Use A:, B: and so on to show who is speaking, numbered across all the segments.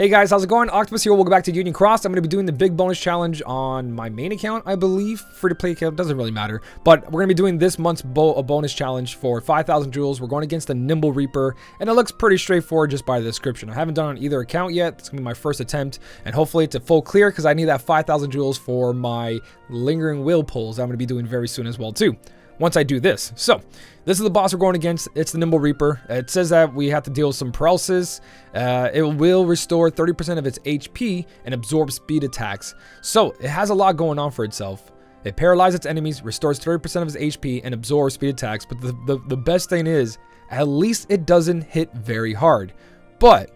A: Hey guys, how's it going? Octopus here. Welcome back to Union Cross. I'm going to be doing the big bonus challenge on my main account, I believe. Free-to-play account, doesn't really matter. But we're going to be doing this month's bonus challenge for 5,000 jewels. We're going against the Nible Reaper, and it looks pretty straightforward just by the description. I haven't done it on either account yet. It's going to be my first attempt, and hopefully it's a full clear because I need that 5,000 jewels for my lingering will pulls I'm going to be doing very soon as well too. Once I do this. So, this is the boss we're going against. It's the Nible Reaper. It says that we have to deal with some paralysis. It will restore 30% of its HP and absorb speed attacks. So, it has a lot going on for itself. It paralyzes its enemies, restores 30% of its HP, and absorbs speed attacks. But the best thing is, at least it doesn't hit very hard. But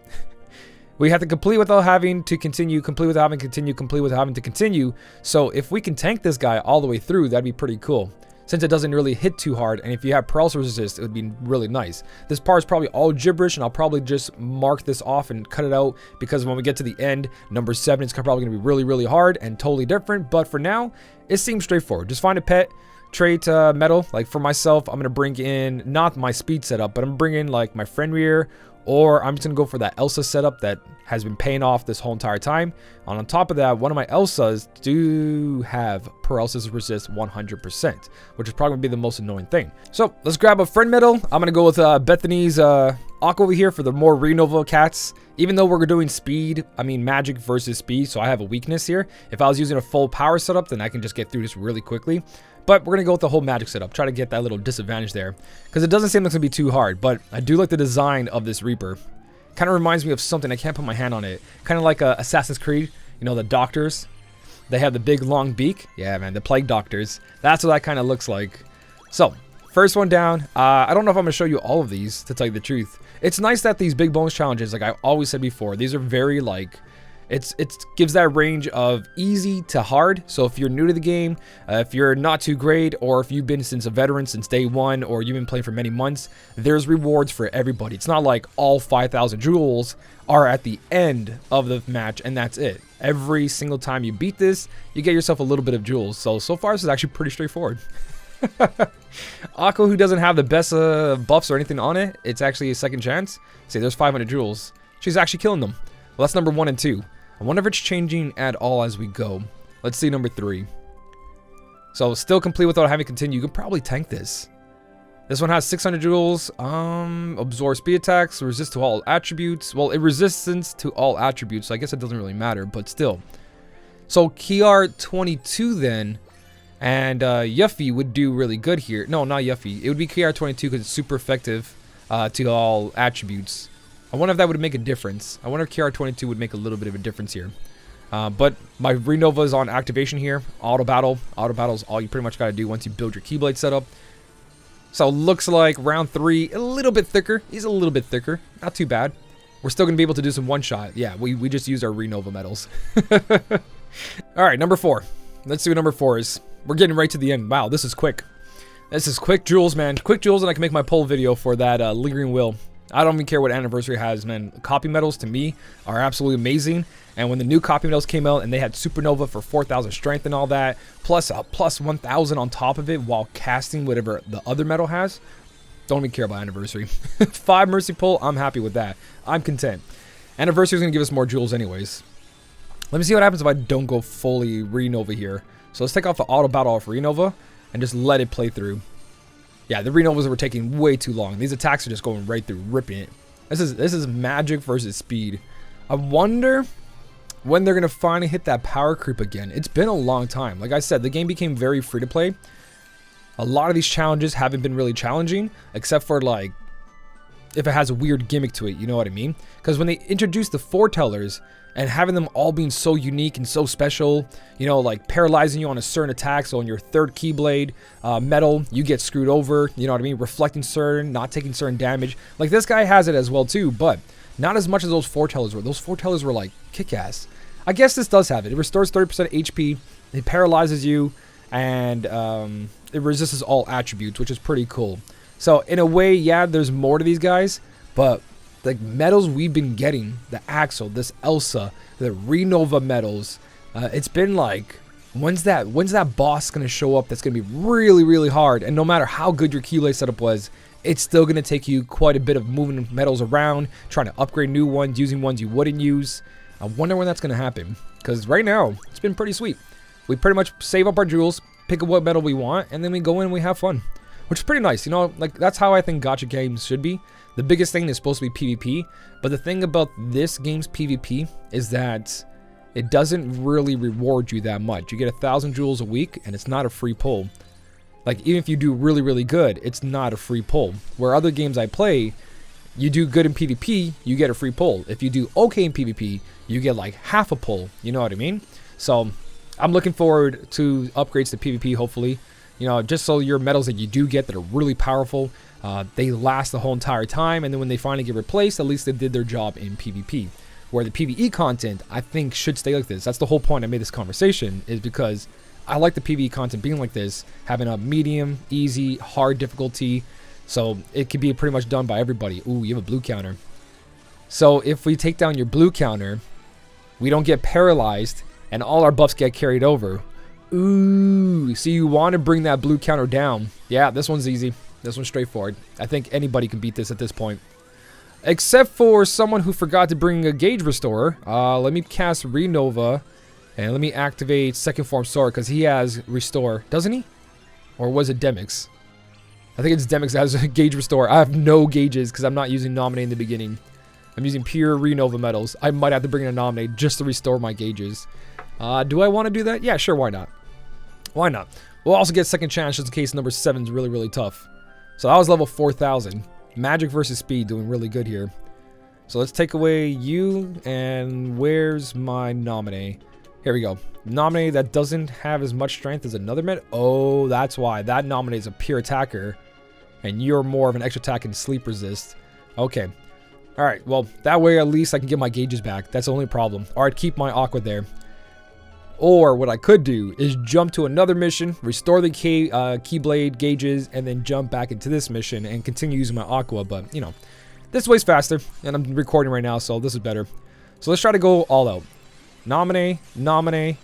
A: we have to complete without having to continue, complete without having to continue, complete without having to continue. So, if we can tank this guy all the way through, that'd be pretty cool. Since it doesn't really hit too hard, and if you have paralysis resist, it would be really nice. This part is probably all gibberish, and I'll probably just mark this off and cut it out, because when we get to the end, number 7, it's probably going to be really, really hard and totally different. But for now, it seems straightforward. Just find a pet, trait metal. Like for myself, I'm going to bring in, not my speed setup, but I'm bringing like my friend rear, or I'm just going to go for that Elsa setup that has been paying off this whole entire time. And on top of that, one of my Elsas do have paralysis resist 100%, which is probably going to be the most annoying thing. So let's grab a friend medal. I'm going to go with Bethany's Aqua over here for the more Renova cats. Even though we're doing speed, I mean magic versus speed, so I have a weakness here. If I was using a full power setup, then I can just get through this really quickly. But we're going to go with the whole magic setup. Try to get that little disadvantage there. Because it doesn't seem like it's going to be too hard. But I do like the design of this Reaper. Kind of reminds me of something. I can't put my hand on it. Kind of like Assassin's Creed. You know, the doctors. They have the big long beak. Yeah, man. The plague doctors. That's what that kind of looks like. So, first one down. I don't know if I'm going to show you all of these, to tell you the truth. It's nice that these big bonus challenges, like I always said before, these are very like... It gives that range of easy to hard. So if you're new to the game, if you're not too great, or if you've been since a veteran since day one, or you've been playing for many months, there's rewards for everybody. It's not like all 5,000 jewels are at the end of the match and that's it. Every single time you beat this, you get yourself a little bit of jewels. So far this is actually pretty straightforward. Aqua, who doesn't have the best buffs or anything on it, it's actually a second chance. See, there's 500 jewels. She's actually killing them. Well, that's number 1 and 2. I wonder if it's changing at all as we go. Let's see number 3. So still complete without having to continue. You can probably tank this. This one has 600 jewels. Absorb speed attacks, resist to all attributes. Well, it resistance to all attributes, so I guess it doesn't really matter, but still. So KR22 then, and Yuffie would do really good here. No, not Yuffie. It would be KR22 because it's super effective to all attributes. I wonder if that would make a difference. I wonder if KR22 would make a little bit of a difference here. But my Renova is on activation here. Auto battle. Auto battle is all you pretty much got to do once you build your Keyblade setup. So looks like round 3, a little bit thicker. He's a little bit thicker. Not too bad. We're still going to be able to do some one-shot. Yeah, we just used our Renova medals. Alright, number 4. Let's see what number 4 is. We're getting right to the end. Wow, this is quick. This is quick jewels, man. Quick jewels, and I can make my poll video for that lingering will. I don't even care what anniversary has, man. Copy medals to me are absolutely amazing. And when the new copy medals came out and they had Supernova for 4,000 strength and all that, plus a plus 1,000 on top of it while casting whatever the other medal has, don't even care about anniversary. 5 mercy pull, I'm happy with that. I'm content. Anniversary is going to give us more jewels anyways. Let me see what happens if I don't go fully Renova here. So let's take off the auto battle off Renova and just let it play through. Yeah, the Renovas were taking way too long. These attacks are just going right through, ripping it. This is magic versus speed. I wonder when they're going to finally hit that power creep again. It's been a long time. Like I said, the game became very free to play. A lot of these challenges haven't been really challenging, except for like, if it has a weird gimmick to it, you know what I mean? Because when they introduced the foretellers, and having them all being so unique and so special, you know, like paralyzing you on a certain attack. So on your 3rd Keyblade metal, you get screwed over. You know what I mean? Reflecting certain, not taking certain damage. Like this guy has it as well too, but not as much as those foretellers were. Those foretellers were like kick-ass. I guess this does have it. It restores 30% HP. It paralyzes you, and it resists all attributes, which is pretty cool. So in a way, yeah, there's more to these guys, but the medals we've been getting, the Axel, this Elsa, the Renova medals, it's been like, when's that boss gonna show up that's gonna be really, really hard? And no matter how good your Keyblade setup was, it's still going to take you quite a bit of moving metals around, trying to upgrade new ones, using ones you wouldn't use. I wonder when that's going to happen, because right now, it's been pretty sweet. We pretty much save up our jewels, pick up what metal we want, and then we go in and we have fun. Which is pretty nice, you know, like that's how I think gacha games should be. The biggest thing is supposed to be PvP, but the thing about this game's PvP is that it doesn't really reward you that much. You get 1,000 jewels a week, and it's not a free pull. Like, even if you do really, really good, it's not a free pull. Where other games I play, you do good in PvP, you get a free pull. If you do okay in PvP, you get like half a pull. You know what I mean? So, I'm looking forward to upgrades to PvP, hopefully. You know, just so your medals that you do get that are really powerful, they last the whole entire time. And then when they finally get replaced, at least they did their job in PvP. Where the PvE content, I think, should stay like this. That's the whole point I made this conversation, is because I like the PvE content being like this, having a medium, easy, hard difficulty, so it can be pretty much done by everybody. Ooh, you have a blue counter. So if we take down your blue counter, we don't get paralyzed, and all our buffs get carried over. Ooh, so you want to bring that blue counter down. Yeah, this one's easy. This one's straightforward. I think anybody can beat this at this point. Except for someone who forgot to bring a gauge restorer. Let me cast Renova. And let me activate second form sword, because he has restore. Doesn't he? Or was it Demix? I think it's Demix that has a gauge restore. I have no gauges because I'm not using Nominate in the beginning. I'm using pure Renova metals. I might have to bring in a Nominate just to restore my gauges. Do I want to do that? Yeah, sure, why not? Why not? We'll also get second chance just in case number 7 is really, really tough. So that was level 4,000. Magic versus speed doing really good here. So let's take away you, and where's my Nominate? Here we go. Nominate that doesn't have as much strength as another med. Oh, that's why. That Nominate is a pure attacker, and you're more of an extra attack and sleep resist. Okay. Alright, well, that way at least I can get my gauges back. That's the only problem. Or I'd keep my Aqua there. Or what I could do is jump to another mission, restore the Keyblade gauges, and then jump back into this mission and continue using my Aqua. But, you know, this way's faster, and I'm recording right now, so this is better. So let's try to go all out. Nominate, Nominate.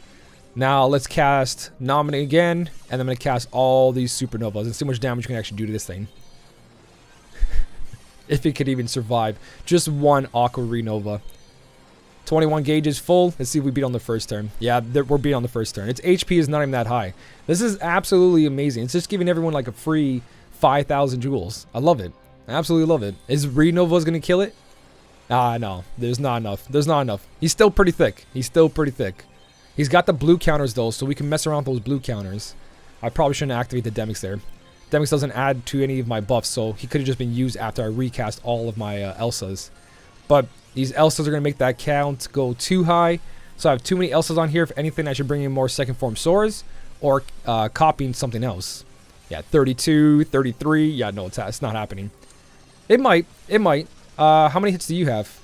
A: Now let's cast Nominate again, and I'm going to cast all these Supernovas and see how much damage you can actually do to this thing. If it could even survive. Just one Aqua Renova. 21 gauges full. Let's see if we beat on the first turn. Yeah, we're beat on the first turn. Its HP is not even that high. This is absolutely amazing. It's just giving everyone like a free 5,000 jewels. I love it. I absolutely love it. Is Renova's going to kill it? Ah, no. There's not enough. There's not enough. He's still pretty thick. He's still pretty thick. He's got the blue counters, though, so we can mess around with those blue counters. I probably shouldn't activate the Demix there. Demix doesn't add to any of my buffs, so he could have just been used after I recast all of my Elsas. But these Elsas are going to make that count go too high. So I have too many Elsas on here. If anything, I should bring in more second form swords or copying something else. Yeah, 32, 33. Yeah, no, it's not happening. It might. It might. How many hits do you have?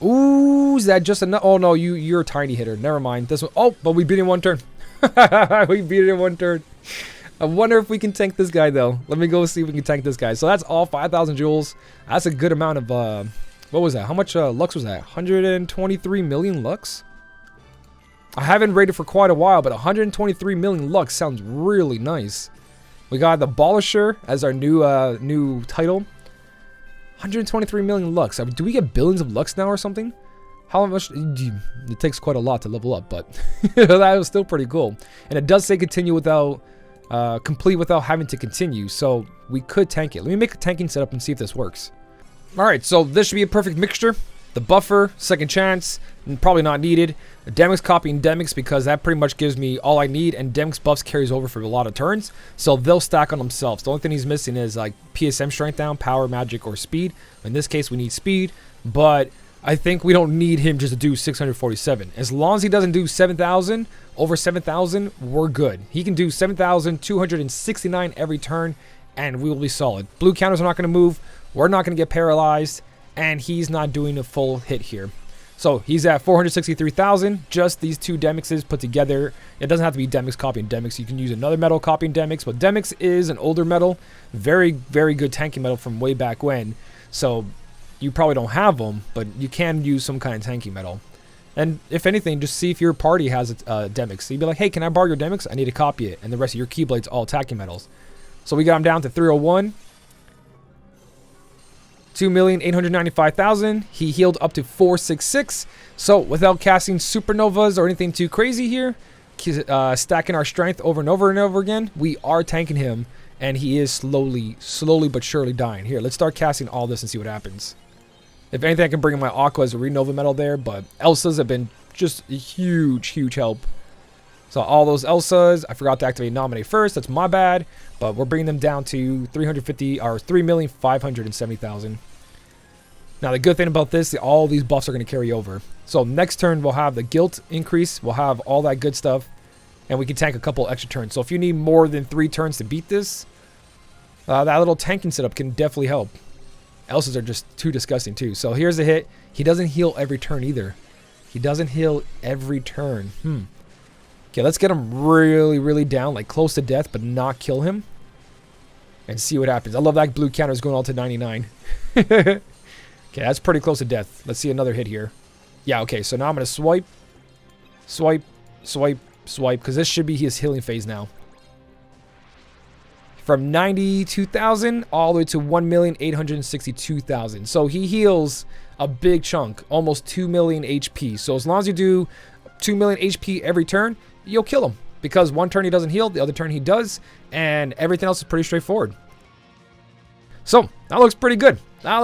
A: Ooh, is that just enough? Oh, no, you're a tiny hitter. Never mind. This one. Oh, but we beat it in one turn. We beat it in one turn. I wonder if we can tank this guy, though. Let me go see if we can tank this guy. So that's all 5,000 jewels. That's a good amount of, what was that? How much lux was that? 123 million lux? I haven't rated for quite a while, but 123 million lux sounds really nice. We got the Abolisher as our new title. 123 million lux. Do we get billions of lux now or something? How much? It takes quite a lot to level up, but that was still pretty cool. And it does say continue without, complete without having to continue. So we could tank it. Let me make a tanking setup and see if this works. All right, so this should be a perfect mixture. The buffer, second chance, probably not needed. Demix copying Demix because that pretty much gives me all I need, and Demix buffs carries over for a lot of turns, so they'll stack on themselves. The only thing he's missing is like PSM strength down, power, magic, or speed. In this case, we need speed, but I think we don't need him just to do 647. As long as he doesn't do 7,000, over 7,000, we're good. He can do 7,269 every turn, and we will be solid. Blue counters are not going to move. We're not going to get paralyzed, and he's not doing a full hit here. So he's at 463,000. Just these two Demixes put together. It doesn't have to be Demix copying Demix. You can use another metal copying Demix, but Demix is an older metal. Very, very good tanking metal from way back when. So you probably don't have them, but you can use some kind of tanking metal. And if anything, just see if your party has a Demix. So you'd be like, hey, can I borrow your Demix? I need to copy it. And the rest of your Keyblade's all attacking metals. So we got him down to 301. 2,895,000. He healed up to 466. So without casting supernovas or anything too crazy here, stacking our strength over and over and over again, we are tanking him, and he is slowly but surely dying. Here, let's start casting all this and see what happens. If anything, I can bring in my Aqua as a Renova medal there, but Elsas have been just a huge help. So all those Elsas, I forgot to activate Nominate first. That's my bad, but we're bringing them down to 350 or 3,570,000. Now the good thing about this, all these buffs are going to carry over. So next turn we'll have the guilt increase, we'll have all that good stuff, and we can tank a couple extra turns. So if you need more than 3 turns to beat this, that little tanking setup can definitely help. Elsas are just too disgusting too. So here's the hit. He doesn't heal every turn either. He doesn't heal every turn. Okay, let's get him really down, like close to death, but not kill him. And see what happens. I love that blue counter is going all to 99. Okay, that's pretty close to death. Let's see another hit here. Yeah, okay, so now I'm going to swipe, because this should be his healing phase now. From 92,000 all the way to 1,862,000. So he heals a big chunk, almost 2 million HP. So as long as you do 2 million HP every turn, you'll kill him. Because one turn he doesn't heal, the other turn he does, and everything else is pretty straightforward. So, that looks pretty good. That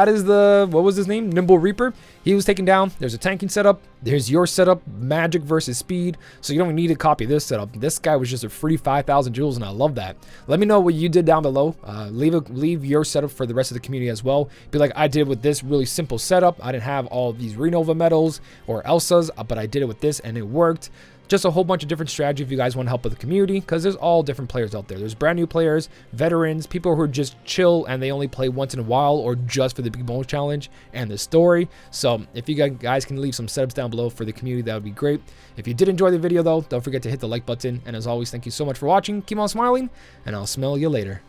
A: is the, what was his name? Nible Reaper. He was taken down. There's a tanking setup. There's your setup, magic versus speed. So you don't need to copy this setup. This guy was just a free 5,000 jewels, and I love that. Let me know what you did down below. Leave your setup for the rest of the community as well. Be like I did with this really simple setup. I didn't have all these Renova medals or Elsas, but I did it with this, and it worked. Just a whole bunch of different strategies if you guys want to help with the community, because there's all different players out there. There's brand new players, veterans, people who are just chill and they only play once in a while or just for the big bonus challenge and the story. So if you guys can leave some setups down below for the community, that would be great. If you did enjoy the video though, don't forget to hit the like button. And as always, thank you so much for watching. Keep on smiling, and I'll smell you later.